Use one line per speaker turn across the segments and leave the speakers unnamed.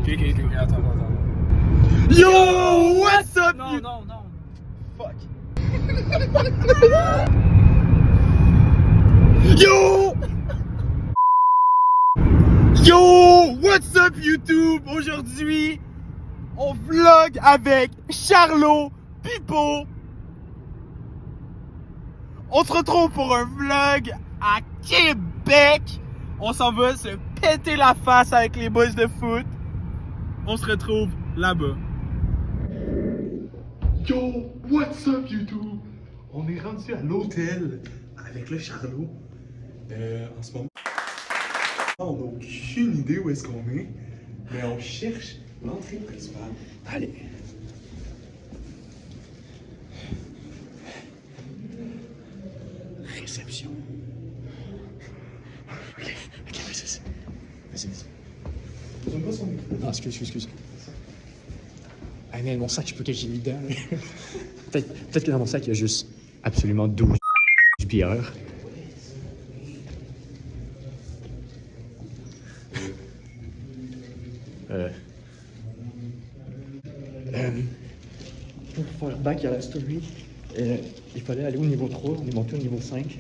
Ok, attends.
Yo, what's up?
Non.
Fuck. Yo! Yo! What's up YouTube? Aujourd'hui, on vlog avec Charlot, Pipo. On se retrouve pour un vlog à Québec. On s'en va se péter la face avec les boys de foot. On se retrouve là-bas. Yo, what's up YouTube? On est rendu à l'hôtel avec le Charlot. En ce moment, on n'a aucune idée où est-ce qu'on est, mais on cherche l'entrée principale. Allez. Réception. Ok, vas-y. J'aime pas son micro.
Non, excuse. Ah mais mon sac, je peux cacher dedans. Peut-être que dans mon sac, il y a juste absolument 12 bières. Pour faire back à la story, il fallait aller au niveau 3, on est monté au niveau 5.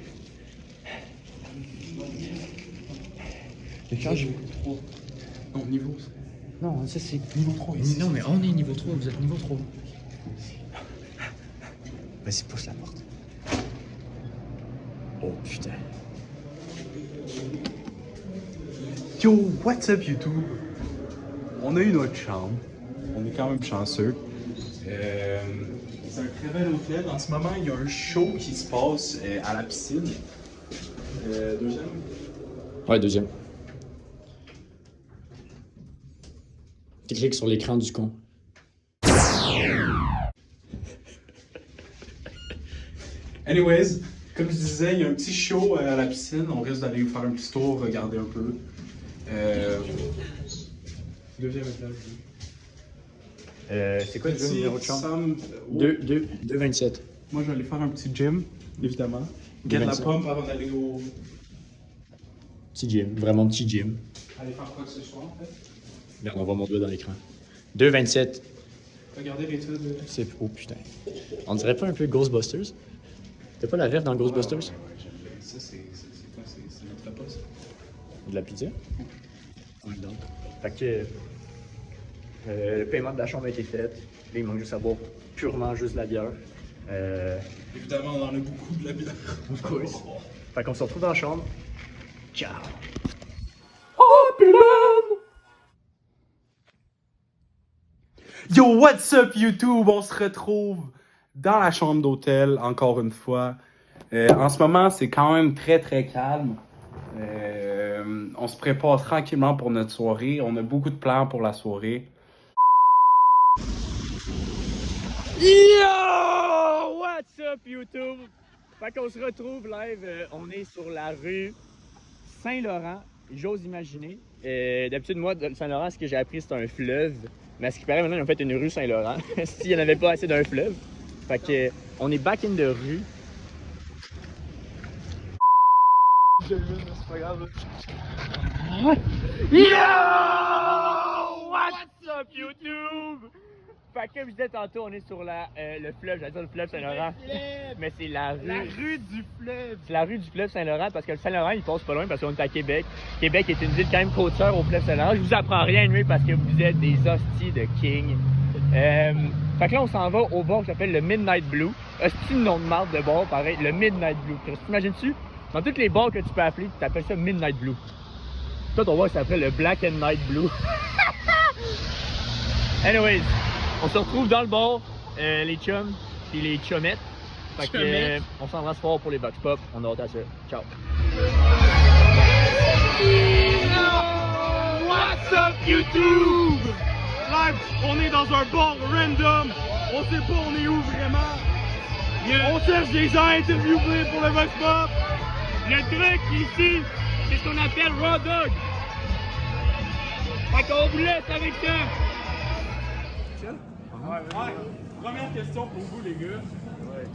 Et quand je...
Non, niveau.
Non, ça c'est...
Niveau 3 ici.
Non, mais on est niveau 3, vous êtes niveau 3. Vas-y, pousse la porte. Oh putain.
Yo, what's up YouTube? On a eu notre chambre. On est quand même chanceux. C'est un très bel hôtel. En ce moment, il y a un show qui se passe à la piscine. Deuxième?
Ouais, deuxième. Tu cliques sur l'écran du con.
Anyways, comme je disais, il y a un petit show à la piscine. On risque d'aller faire un petit tour, regarder un peu. Deuxième étage.
C'est quoi le
Petit
numéro de chambre?
Sam-
2,27.
Moi, je vais aller faire un petit gym, évidemment. Get la
2,27.
pompe avant d'aller au...
Petit gym, vraiment petit gym.
Aller faire quoi que ce soit, en fait.
Regarde, on voit mon doigt dans l'écran. 2,27.
Regardez l'étude.
C'est... Oh putain. On dirait pas un peu Ghostbusters? T'as pas la rêve dans Ghostbusters?
Ça, c'est quoi? C'est notre repas, ça?
De la pizza? Ouais, donc. Fait que... le paiement de la chambre a été fait. Là, il manque juste à boire purement juste la bière.
Évidemment, on en a beaucoup de la bière.
Of course. Fait qu'on se retrouve dans la chambre. Ciao!
Yo, what's up YouTube? On se retrouve dans la chambre d'hôtel, encore une fois. En ce moment, c'est quand même très calme. On se prépare tranquillement pour notre soirée. On a beaucoup de plans pour la soirée.
Yo! What's up YouTube? Fait qu'on se retrouve live, on est sur la rue Saint-Laurent, j'ose imaginer. D'habitude, moi, Saint-Laurent, ce que j'ai appris, c'est un fleuve. Mais à ce qui paraît, maintenant, ils ont fait une rue Saint-Laurent. S'il n'y en avait pas assez d'un fleuve. Fait que, on est back in the rue.
C'est pas grave.
Yo! What's up YouTube? Fait que comme je disais tantôt, on est sur le fleuve, j'allais dire le fleuve Saint-Laurent. Mais c'est la rue.
La rue du fleuve.
C'est la rue du fleuve Saint-Laurent parce que le Saint-Laurent il passe pas loin parce qu'on est à Québec. Québec est une ville quand même côtière au fleuve Saint-Laurent. Je vous apprends rien de mieux parce que vous êtes des hosties de king. Fait que là on s'en va au bar qui s'appelle le Midnight Blue. Hostie de nom de marque de bar pareil, le Midnight Blue. T'imagines-tu? Dans tous les bars que tu peux appeler, tu t'appelles ça Midnight Blue. Toi ton bar s'appelle le Black and Night Blue. Anyways, on se retrouve dans le bar, les chums et les chummettes. Fait que, on s'embrasse fort pour les Vox Pop. On a hâte à ça. Ciao.
What's up YouTube? Live, on est dans un bar random. On sait pas on est où vraiment. On cherche des gens à interviewer pour le Vox Pop.
Le truc ici, c'est ce qu'on appelle raw dog. Fait qu'on vous laisse avec ça.
Ouais. Première question pour vous les gars.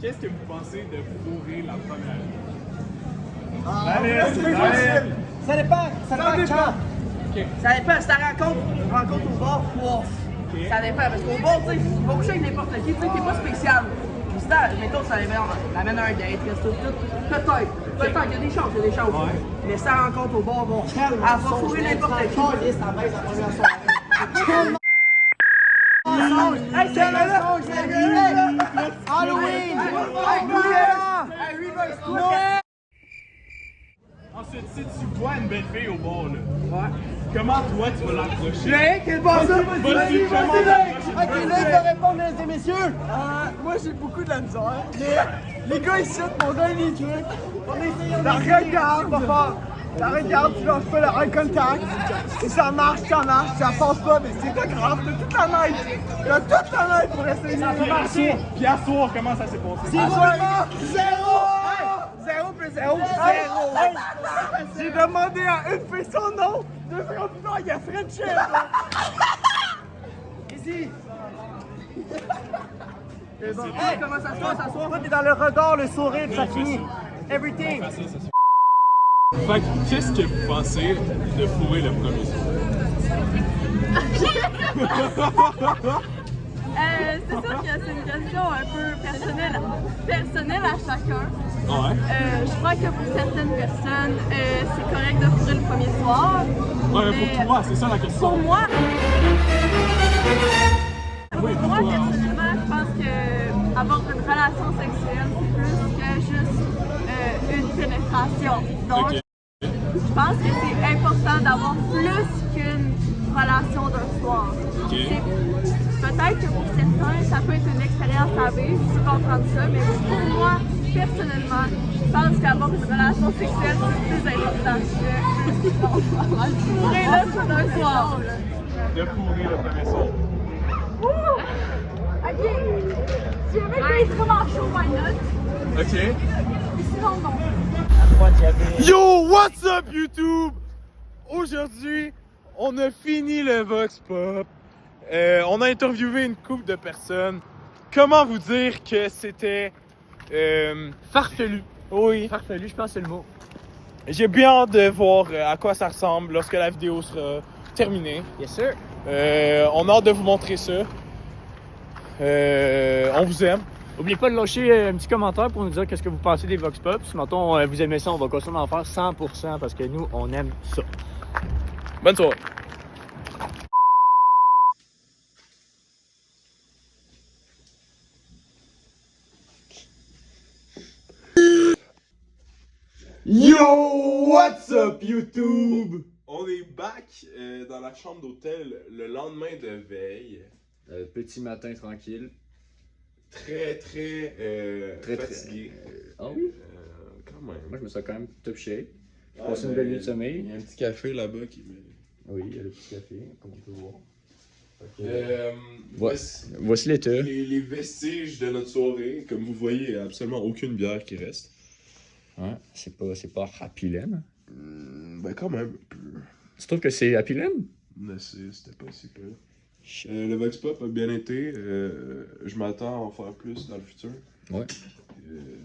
Qu'est-ce que vous pensez de fourrer la première?
Ça dépend quand.
Ok.
Ça dépend, si ta rencontre au bar, ouf. Ça dépend, parce qu'au bar, tu sais, il va coucher avec n'importe qui, tu sais, t'es pas spécial. Mais si mettons, ça l'amène un date, resto, tout, peut-être, il y a des chances,
Ouais.
Mais si ta rencontre au bar, bon, elle va fourrer n'importe qui. Hey, c'est Halloween! Noël!
Ensuite, si tu vois une belle fille au bord, là, comment toi tu vas l'approcher?
Hey, quel bon ça!
Vas-y, comment l'approcher?
Ok, là, il va répondre, mesdames et messieurs! Moi, j'ai beaucoup de la misère. Les gars, ici, mon gars, les trucs. On essaye, la regarde, pas fort. La regarde, tu lances pas le eye contact. Et ça marche, ça passe pas, mais c'est pas grave, t'as toute la night. T'as toute la night pour essayer. Ça va marcher.
Puis à soir, comment ça s'est passé?
Zéro plus zéro. J'ai demandé à une fille son nom. 2 secondes plus tard, il y a French. Ici. Hey, comment ça se passe? Toi, t'es dans le regard, le sourire, ça finit. Everything.
Fait que, qu'est-ce que vous pensez de fourrer le premier soir?
C'est sûr que c'est une question un peu personnelle à chacun.
Ouais.
Je crois que pour certaines personnes, c'est correct de fourrer le premier soir.
Ouais,
mais
pour toi, c'est ça la question.
Pour moi,
Oui,
pour moi
pour toi.
personnellement, je pense que avoir une relation sexuelle, c'est plus que juste une pénétration. Donc,
Ok.
je pense que c'est important d'avoir plus qu'une relation d'un soir.
Ok.
Peut-être que pour certains, ça peut être une expérience à vivre, je peux comprendre ça, mais pour moi, personnellement, je pense qu'avoir une relation sexuelle, c'est plus important que fourrer le coup d'un soir.
De fourrer le premier soir.
Ok. Si jamais le est vraiment chaud, why not?
Ok.
Sinon, non.
Yo, what's up YouTube? Aujourd'hui, on a fini le Vox Pop. On a interviewé une couple de personnes. Comment vous dire que c'était farfelu? Oui.
Farfelu, je pense que c'est le mot.
J'ai bien hâte de voir à quoi ça ressemble lorsque la vidéo sera terminée.
Yes sir.
On a hâte de vous montrer ça. On vous aime.
N'oubliez pas de lâcher un petit commentaire pour nous dire qu'est-ce que vous pensez des Vox Pop. Si mettons vous aimez ça, on va continuer d'en faire 100% parce que nous, on aime ça.
Bonne soirée. Yo, what's up YouTube? On est back dans la chambre d'hôtel le lendemain de veille.
Petit matin tranquille.
Très fatigué.
Ah oui?
Quand même.
Moi, je me sens quand même top shape. J'ai
Ouais,
passé une
mais
belle nuit de
Il
sommeil.
y a un petit café là-bas qui me...
Oui, il y a le petit café, comme on peut voir. Voici l'état.
Les vestiges de notre soirée, comme vous voyez, il n'y a absolument aucune bière qui reste.
Ouais, c'est pas Happy Land.
Ben quand même.
Tu trouves que c'est Happy Land?
Mais c'était pas si peu. Le Vox Pop a bien été. Je m'attends à en faire plus dans le futur.
Ouais.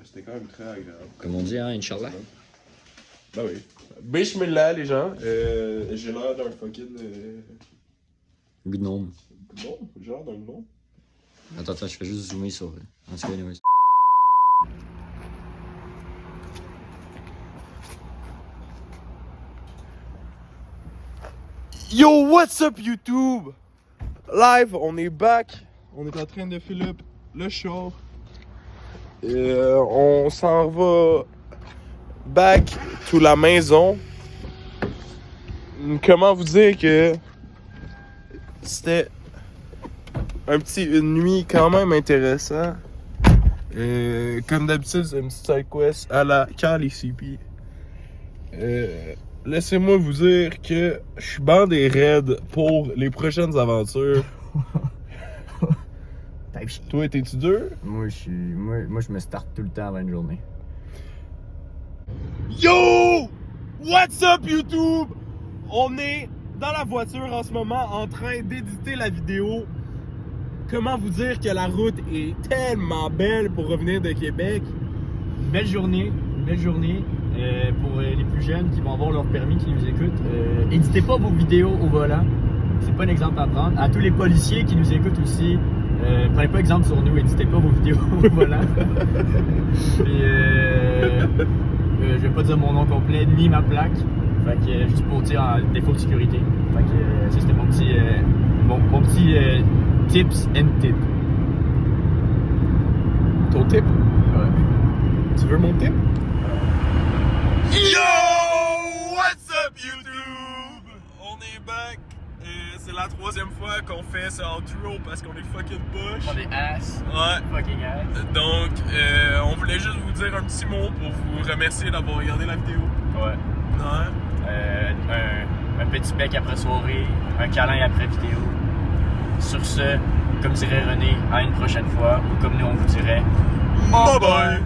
C'était quand même très agréable.
Comme on dit, hein, Inch'Allah.
Ben oui. Bismillah les gens. J'ai l'air d'un fucking...
Gnome.
Non, j'ai l'air d'un gnome.
Attends, je fais juste zoomer sur. En tout cas, anyways.
Yo, what's up YouTube? Live, on est back. On est en train de filer up le show. On s'en va back to la maison. Comment vous dire que c'était une nuit quand même intéressante. Comme d'habitude, c'est une petite side quest à la CaliCP. Laissez-moi vous dire que je suis bandé raide pour les prochaines aventures. Toi, t'es-tu dur?
Moi, je me starte tout le temps avant une journée.
Yo! What's up YouTube? On est dans la voiture en ce moment en train d'éditer la vidéo. Comment vous dire que la route est tellement belle pour revenir de Québec?
Belle journée. pour les plus jeunes qui vont avoir leur permis, qui nous écoutent, n'éditez pas vos vidéos au volant. C'est pas un exemple à prendre. À tous les policiers qui nous écoutent aussi, prenez pas exemple sur nous, éditez pas vos vidéos au volant. Puis, je vais pas dire mon nom complet ni ma plaque. Fait que, juste pour dire en défaut de sécurité. Fait que, ça c'était mon petit tips and tip.
Ton tip?
Ouais.
Tu veux mon tip?
Yo! What's up YouTube? On est back. C'est la 3e fois qu'on fait ce outro parce qu'on est fucking push.
On est ass.
Ouais.
Fucking ass.
Donc, on voulait juste vous dire un petit mot pour vous remercier d'avoir regardé la vidéo.
Ouais.
Ouais.
Un petit bec après soirée, un câlin après vidéo. Sur ce, comme dirait René, à une prochaine fois, ou comme nous on vous dirait,
Bye bye!